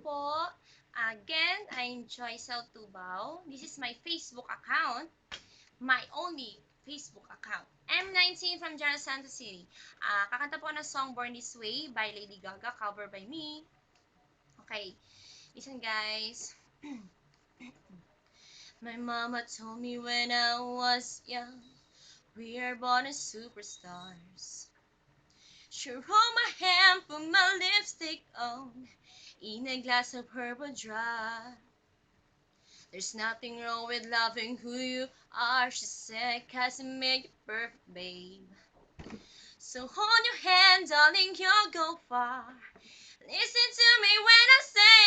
po. Again, I'm Joycel Tubao. This is my Facebook account, my only Facebook account. I'm 19 from General Santos City. Kakanta po ng song Born This Way by Lady Gaga, cover by me. Okay, listen guys. My mama told me when I was young, we are born as superstars. She rolled my hand, put my lipstick on, in a glass of purple dry. There's nothing wrong with loving who you are, she said, 'cause it make you perfect, babe. So hold your hand, darling, you'll go far. Listen to me when I say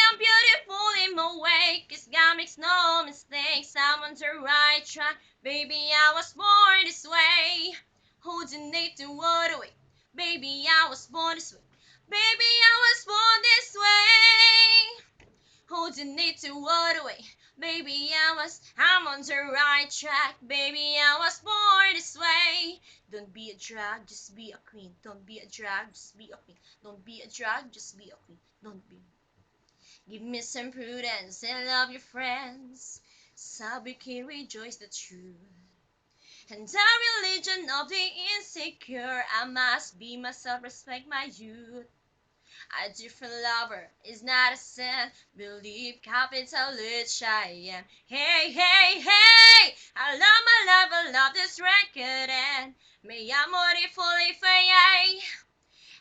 I'm beautiful in my way, 'cause God makes no mistakes. I'm on the right track, baby, I was born this way. Holding it to what away, baby, I was born this way. Baby, I was born this way. Holding it to what away, baby, I'm on the right track, baby, I was born this way. Don't be a drag, just be a queen. Don't be a drag, just be a queen. Don't be a drag, just be a queen. Don't be. Give me some prudence and love your friends, so we can rejoice the truth. And the religion of the insecure, I must be myself, respect my youth. A different lover is not a sin. Believe capital H I am. Hey, hey, hey! I love my life, I love this record, and me amore fully fay.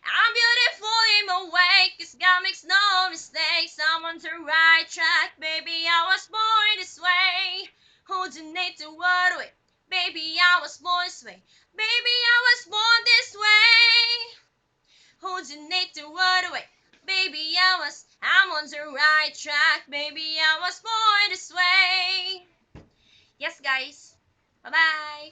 I'm beautiful in my way, 'cause God makes no mistakes. I'm on the right track, baby, I was born this way. Holding it to what way, baby, I was born this way. Baby, I was born this way. Holding it to what way, baby, I'm on the right track, baby, I was born this way. Yes, guys. Bye-bye.